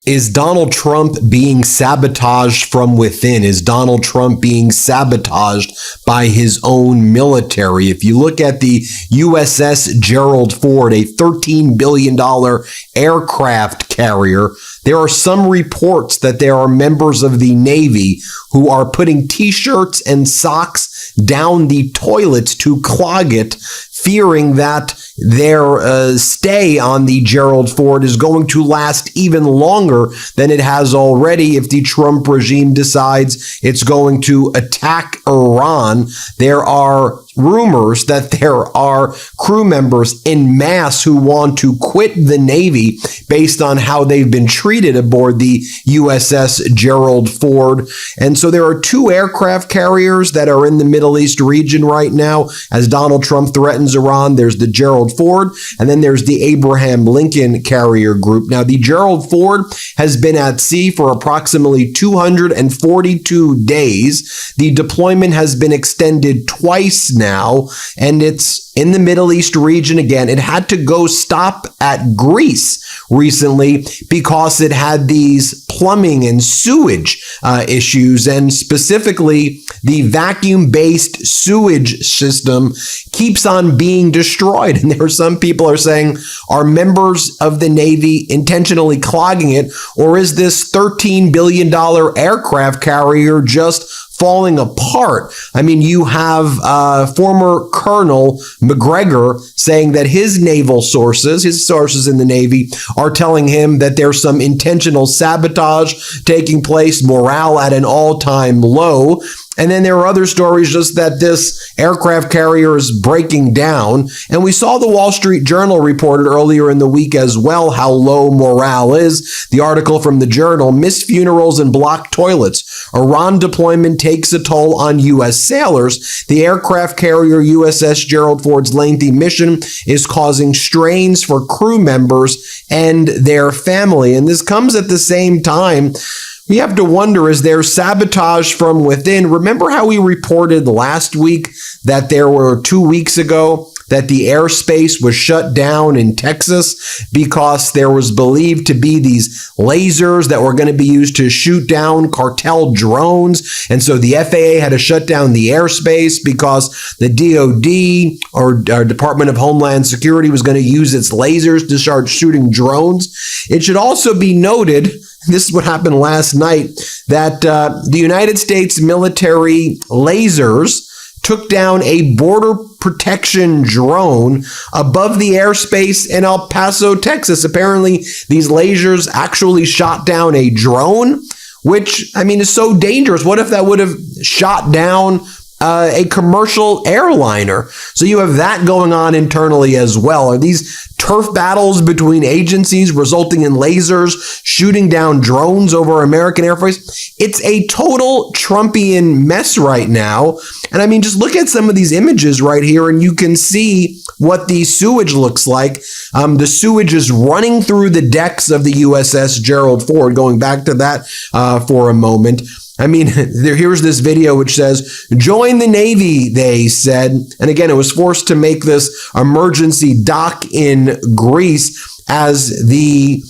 Is Donald Trump being sabotaged from within? Is Donald Trump being sabotaged by his own military? If you look at the USS Gerald Ford, a $13 billion aircraft carrier, there are some reports that there are members of the Navy who are putting t-shirts and socks down the toilets to clog it, fearing that their stay on the Gerald Ford is going to last even longer than it has already if the Trump regime decides it's going to attack Iran. There are rumors that there are crew members en masse who want to quit the Navy based on how they've been treated aboard the USS Gerald Ford. And so there are two aircraft carriers that are in the Middle East region right now as Donald Trump threatens Iran. There's the Gerald Ford, and then there's the Abraham Lincoln carrier group. Now, the Gerald Ford has been at sea for approximately 242 days. The deployment has been extended twice now, and it's in the Middle East region again. It had to go stop at Greece recently because it had these plumbing and sewage issues, and specifically the vacuum-based sewage system keeps on being destroyed. And there are some people are saying, are members of the Navy intentionally clogging it, or is this $13 billion aircraft carrier just falling apart? I mean, you have former Colonel McGregor saying that his sources in the Navy are telling him that there's some intentional sabotage taking place, morale at an all-time low. And then there are other stories just that this aircraft carrier is breaking down. And we saw the Wall Street Journal reported earlier in the week as well how low morale is. The article from the Journal, missed funerals and blocked toilets. Iran deployment takes a toll on U.S. sailors. The aircraft carrier USS Gerald Ford's lengthy mission is causing strains for crew members and their family. And this comes at the same time. We have to wonder, is there sabotage from within? Remember how we reported last week that there were 2 weeks ago that the airspace was shut down in Texas because there was believed to be these lasers that were going to be used to shoot down cartel drones. And so the FAA had to shut down the airspace because the DOD or Department of Homeland Security was going to use its lasers to start shooting drones. It should also be noted, this is what happened last night, that the United States military lasers took down a border protection drone above the airspace in El Paso, Texas. Apparently, these lasers actually shot down a drone, which, I mean, is so dangerous. What if that would have shot down a commercial airliner? So you have that going on internally as well. Are these turf battles between agencies resulting in lasers shooting down drones over American airways? It's a total Trumpian mess right now. And I mean, just look at some of these images right here and you can see what the sewage looks like. The sewage is running through the decks of the USS Gerald Ford. Going back to that for a moment. I mean, here's this video which says, join the Navy, they said. And again, it was forced to make this emergency dock in Greece as the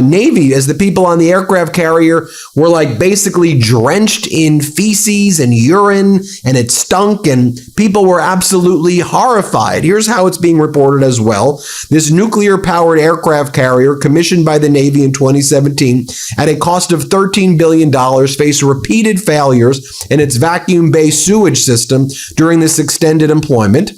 Navy, as the people on the aircraft carrier were like basically drenched in feces and urine, and it stunk, and people were absolutely horrified. Here's how it's being reported as well. This nuclear-powered aircraft carrier, commissioned by the Navy in 2017 at a cost of $13 billion, faced repeated failures in its vacuum-based sewage system during this extended employment.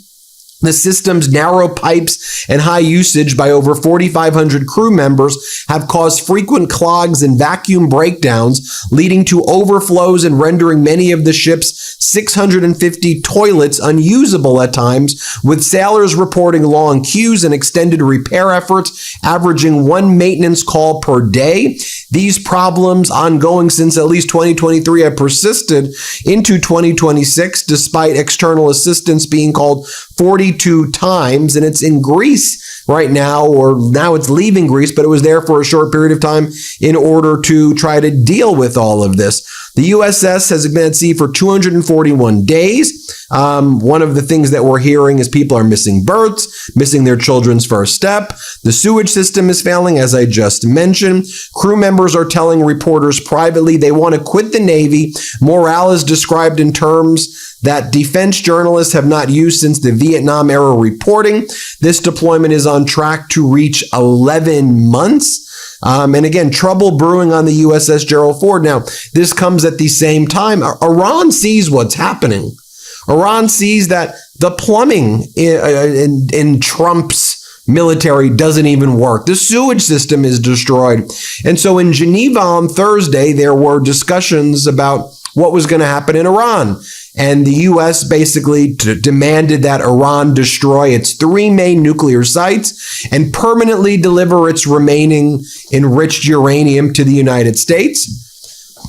The system's narrow pipes and high usage by over 4,500 crew members have caused frequent clogs and vacuum breakdowns, leading to overflows and rendering many of the ship's 650 toilets unusable at times, with sailors reporting long queues and extended repair efforts, averaging one maintenance call per day. These problems, ongoing since at least 2023, have persisted into 2026, despite external assistance being called 42 times, and it's in Greece right now, or now it's leaving Greece, but it was there for a short period of time in order to try to deal with all of this. The USS has been at sea for 241 days. One of the things that we're hearing is people are missing births, missing their children's first step. The sewage system is failing, as I just mentioned. Crew members are telling reporters privately they want to quit the Navy. Morale is described in terms that defense journalists have not used since the Vietnam era reporting. This deployment is on track to reach 11 months. And again, trouble brewing on the USS Gerald Ford. Now, this comes at the same time. Iran sees what's happening. Iran sees that the plumbing in Trump's military doesn't even work. The sewage system is destroyed. And so in Geneva on Thursday, there were discussions about what was going to happen in Iran. And the U.S. basically demanded that Iran destroy its 3 main nuclear sites and permanently deliver its remaining enriched uranium to the United States.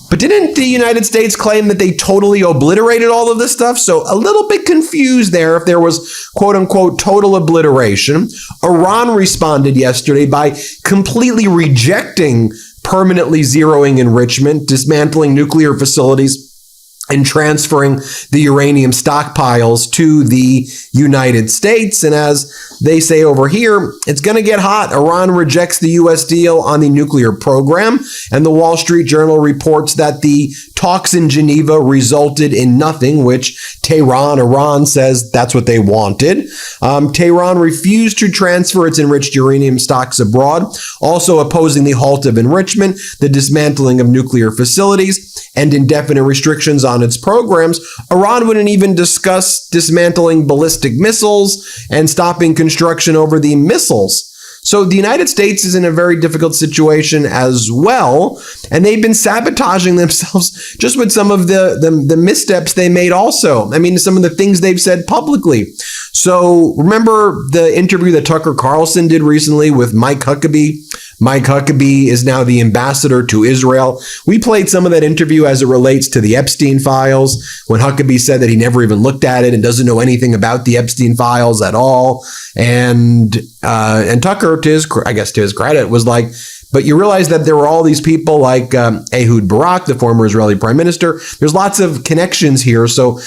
But didn't the United States claim that they totally obliterated all of this stuff? So a little bit confused there if there was quote unquote total obliteration. Iran responded yesterday by completely rejecting permanently zeroing enrichment, dismantling nuclear facilities, and transferring the uranium stockpiles to the United States. And as they say over here, it's going to get hot. Iran rejects the U.S. deal on the nuclear program. And the Wall Street Journal reports that the talks in Geneva resulted in nothing, which Iran says that's what they wanted. Tehran refused to transfer its enriched uranium stocks abroad, also opposing the halt of enrichment, the dismantling of nuclear facilities, and indefinite restrictions on its programs. Iran wouldn't even discuss dismantling ballistic missiles and stopping construction over the missiles. So the United States is in a very difficult situation as well, and they've been sabotaging themselves just with some of the missteps they made also. I mean, some of the things they've said publicly. So remember the interview that Tucker Carlson did recently with Mike Huckabee? Mike Huckabee is now the ambassador to Israel. We played some of that interview as it relates to the Epstein files, when Huckabee said that he never even looked at it and doesn't know anything about the Epstein files at all. And Tucker, to his credit, was like, but you realize that there were all these people like Ehud Barak, the former Israeli prime minister. There's lots of connections here. So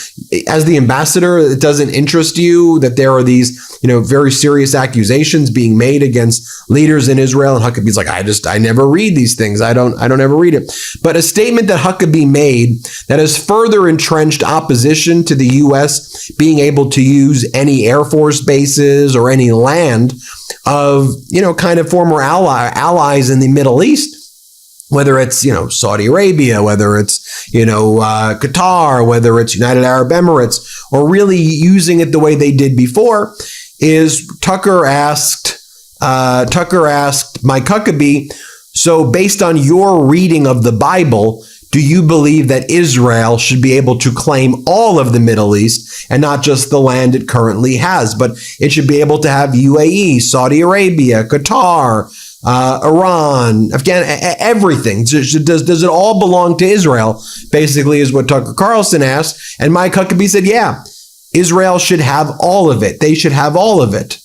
as the ambassador, it doesn't interest you that there are these, very serious accusations being made against leaders in Israel. And Huckabee's like, I never read these things. I don't ever read it. But a statement that Huckabee made that has further entrenched opposition to the U.S. being able to use any Air Force bases or any land of, kind of former allies in the Middle East, whether it's, Saudi Arabia, whether it's, Qatar, whether it's United Arab Emirates, or really using it the way they did before, is Tucker asked Mike Huckabee, so based on your reading of the Bible, do you believe that Israel should be able to claim all of the Middle East and not just the land it currently has, but it should be able to have UAE, Saudi Arabia, Qatar, Iran, Afghanistan, everything? Does it all belong to Israel? Basically is what Tucker Carlson asked. And Mike Huckabee said, yeah, Israel should have all of it. They should have all of it.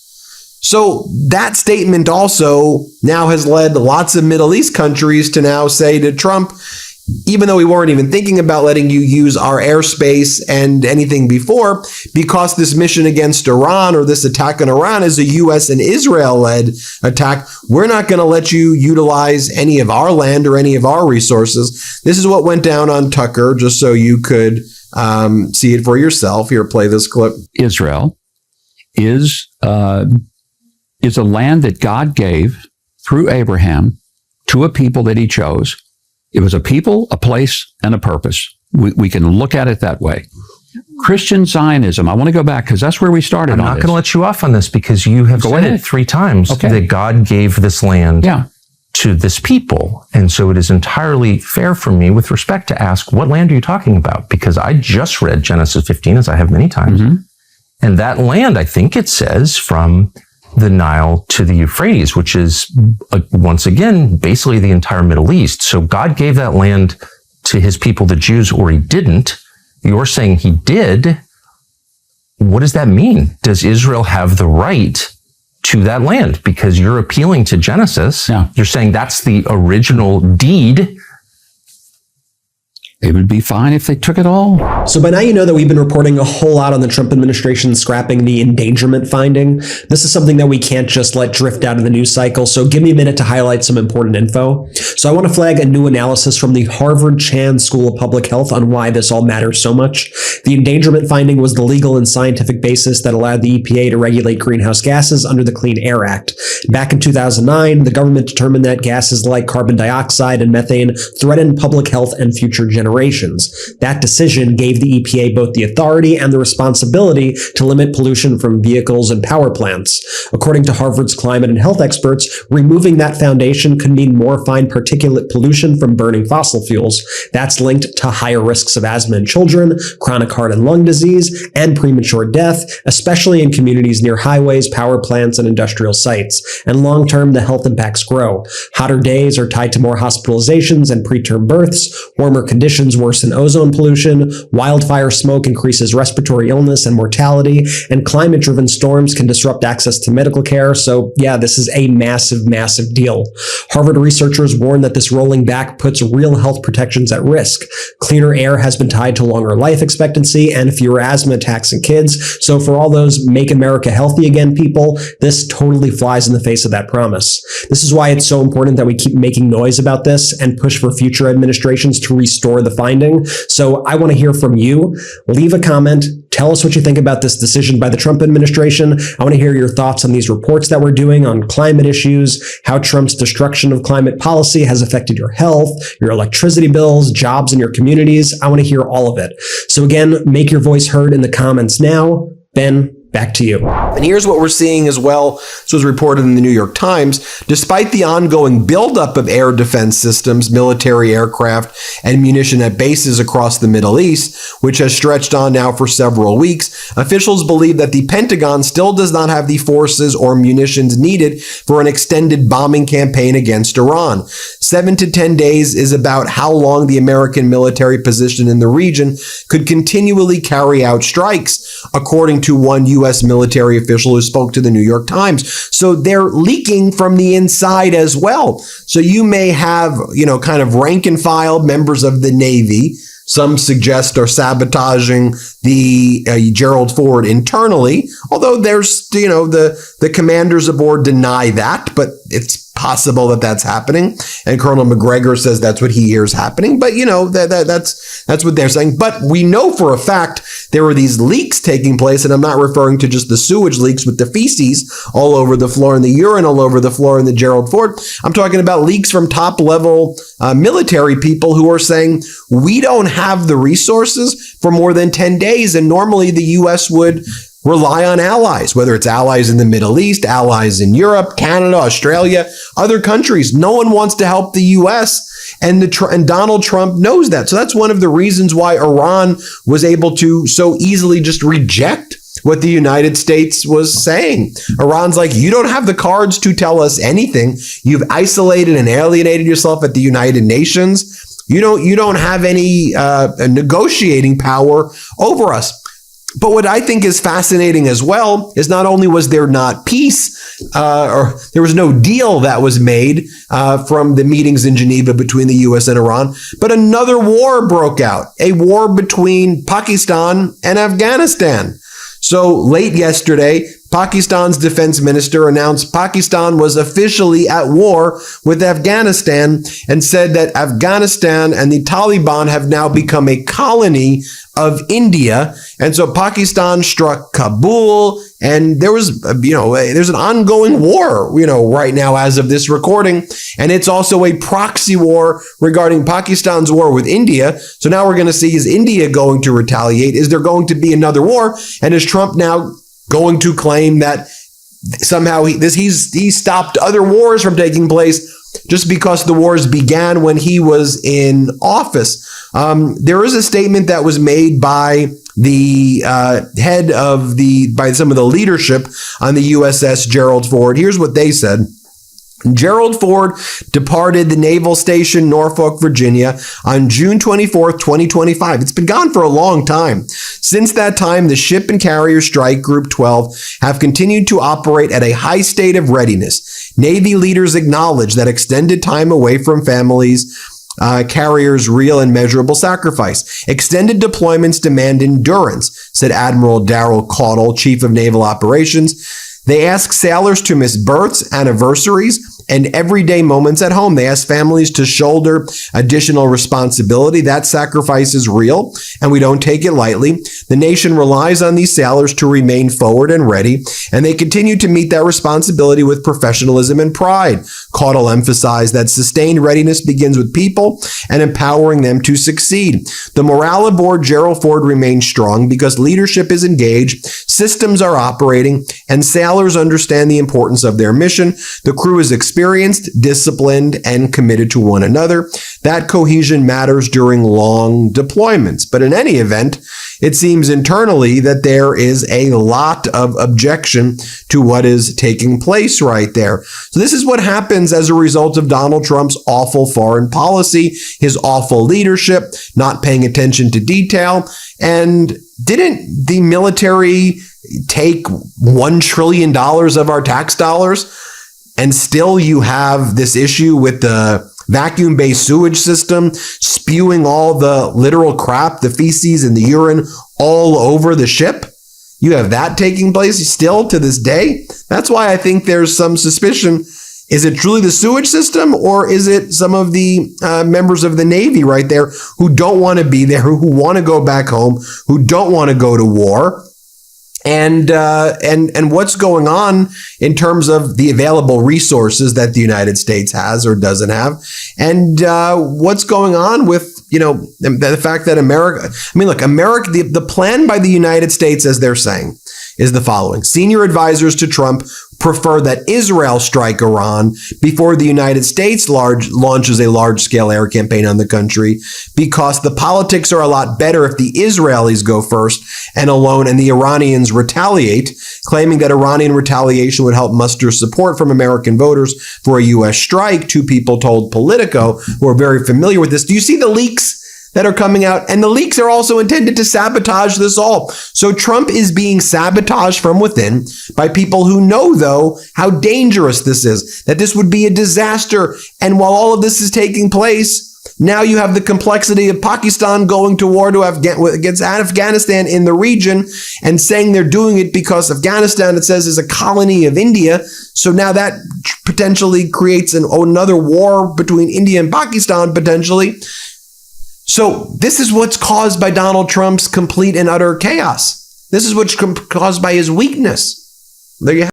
So that statement also now has led lots of Middle East countries to now say to Trump, even though we weren't even thinking about letting you use our airspace and anything before, because this mission against Iran or this attack on Iran is a U.S. and Israel-led attack, we're not going to let you utilize any of our land or any of our resources. This is what went down on Tucker, just so you could see it for yourself. Here, play this clip. Israel is a land that God gave through Abraham to a people that he chose. It was a people, a place, and a purpose. We can look at it that way. Christian Zionism, I want to go back because that's where we started. I'm not going to let you off on this because you have said it 3 times that God gave this land to this people. And so it is entirely fair for me with respect to ask, what land are you talking about? Because I just read Genesis 15, as I have many times. Mm-hmm. And that land, I think it says, from the Nile to the Euphrates, which is, once again, basically the entire Middle East. So God gave that land to his people, the Jews, or he didn't. You're saying he did. What does that mean? Does Israel have the right to that land because you're appealing to Genesis. Yeah. You're saying that's the original deed. It would be fine if they took it all. So by now you know that we've been reporting a whole lot on the Trump administration scrapping the endangerment finding. This is something that we can't just let drift out of the news cycle, so give me a minute to highlight some important info. So I want to flag a new analysis from the Harvard Chan School of Public Health on why this all matters so much. The endangerment finding was the legal and scientific basis that allowed the EPA to regulate greenhouse gases under the Clean Air Act. Back in 2009, the government determined that gases like carbon dioxide and methane threatened public health and future generations. That decision gave the EPA both the authority and the responsibility to limit pollution from vehicles and power plants. According to Harvard's climate and health experts, removing that foundation could mean more fine particulate pollution from burning fossil fuels. That's linked to higher risks of asthma in children, chronic heart and lung disease, and premature death, especially in communities near highways, power plants, and industrial sites. And long-term, the health impacts grow. Hotter days are tied to more hospitalizations and preterm births. Warmer conditions worsen ozone pollution. Wildfire smoke increases respiratory illness and mortality. And climate-driven storms can disrupt access to medical care. So yeah, this is a massive, massive deal. Harvard researchers warn that this rolling back puts real health protections at risk. Cleaner air has been tied to longer life expectancy and fewer asthma attacks in kids. So for all those Make America Healthy Again people, this totally flies in the face of that promise. This is why it's so important that we keep making noise about this and push for future administrations to restore the finding. So I want to hear from you. Leave a comment. Tell us what you think about this decision by the Trump administration. I want to hear your thoughts on these reports that we're doing on climate issues, how Trump's destruction of climate policy has affected your health, your electricity bills, jobs in your communities. I want to hear all of it. So again, make your voice heard in the comments now. Ben, back to you. And here's what we're seeing as well. This was reported in the New York Times. Despite the ongoing buildup of air defense systems, military aircraft, and munition at bases across the Middle East, which has stretched on now for several weeks, officials believe that the Pentagon still does not have the forces or munitions needed for an extended bombing campaign against Iran. 7 to 10 days is about how long the American military position in the region could continually carry out strikes, according to one U.S. military official who spoke to the New York Times. So they're leaking from the inside as well. So you may have, kind of rank and file members of the Navy. Some suggest are sabotaging the Gerald Ford internally, although there's, the commanders aboard deny that, but it's possible that that's happening. And Colonel McGregor says that's what he hears happening. But, that's what they're saying. But we know for a fact there were these leaks taking place, and I'm not referring to just the sewage leaks with the feces all over the floor and the urine all over the floor in the Gerald Ford. I'm talking about leaks from top-level military people who are saying, we don't have the resources for more than 10 days, and normally the U.S. would rely on allies, whether it's allies in the Middle East, allies in Europe, Canada, Australia, other countries. No one wants to help the U.S., and Donald Trump knows that. So that's one of the reasons why Iran was able to so easily just reject what the United States was saying. Iran's like, you don't have the cards to tell us anything. You've isolated and alienated yourself at the United Nations. You don't have any negotiating power over us. But what I think is fascinating as well is not only was there not peace, or there was no deal that was made from the meetings in Geneva between the U.S. and Iran, but another war broke out, a war between Pakistan and Afghanistan. So late yesterday, Pakistan's defense minister announced Pakistan was officially at war with Afghanistan and said that Afghanistan and the Taliban have now become a colony of India. And so Pakistan struck Kabul, and there was, there's an ongoing war, right now as of this recording. And it's also a proxy war regarding Pakistan's war with India. So now we're going to see, is India going to retaliate? Is there going to be another war? And is Trump now going to claim that somehow he stopped other wars from taking place just because the wars began when he was in office? There is a statement that was made by the head of by some of the leadership on the USS Gerald Ford. Here's what they said. Gerald Ford departed the naval station Norfolk, Virginia on June 24th, 2025. It's been gone for a long time. Since that time, the Ship and Carrier Strike Group 12 have continued to operate at a high state of readiness. Navy leaders acknowledge that extended time away from families carriers real and measurable sacrifice. Extended deployments demand endurance, said Admiral Darrell Caudle, Chief of Naval Operations. They ask sailors to miss births, anniversaries, and everyday moments at home. They ask families to shoulder additional responsibility. That sacrifice is real, and we don't take it lightly. The nation relies on these sailors to remain forward and ready, and they continue to meet that responsibility with professionalism and pride. Caudle emphasized that sustained readiness begins with people and empowering them to succeed. The morale aboard Gerald Ford remains strong because leadership is engaged, systems are operating, and sailors understand the importance of their mission. The crew is experienced, disciplined, and committed to one another. That cohesion matters during long deployments. But in any event, it seems internally that there is a lot of objection to what is taking place right there. So this is what happens as a result of Donald Trump's awful foreign policy, his awful leadership, not paying attention to detail. And didn't the military take $1 trillion of our tax dollars? And still you have this issue with the vacuum-based sewage system spewing all the literal crap, the feces and the urine all over the ship. You have that taking place still to this day. That's why I think there's some suspicion. Is it truly the sewage system, or is it some of the members of the Navy right there who don't want to be there, who want to go back home, who don't want to go to war? And what's going on in terms of the available resources that the United States has or doesn't have, and what's going on with, the fact that America, the plan by the United States, as they're saying, is the following. Senior advisors to Trump prefer that Israel strike Iran before the United States launches a large-scale air campaign on the country, because the politics are a lot better if the Israelis go first and alone and the Iranians retaliate, claiming that Iranian retaliation would help muster support from American voters for a U.S. strike. Two people told Politico, who are very familiar with this. Do you see the leaks that are coming out? And the leaks are also intended to sabotage this all. So Trump is being sabotaged from within by people who know, though, how dangerous this is, that this would be a disaster. And while all of this is taking place, now you have the complexity of Pakistan going to war against Afghanistan in the region and saying they're doing it because Afghanistan, it says, is a colony of India. So now that potentially creates another war between India and Pakistan, potentially. So this is what's caused by Donald Trump's complete and utter chaos. This is what's caused by his weakness. There you have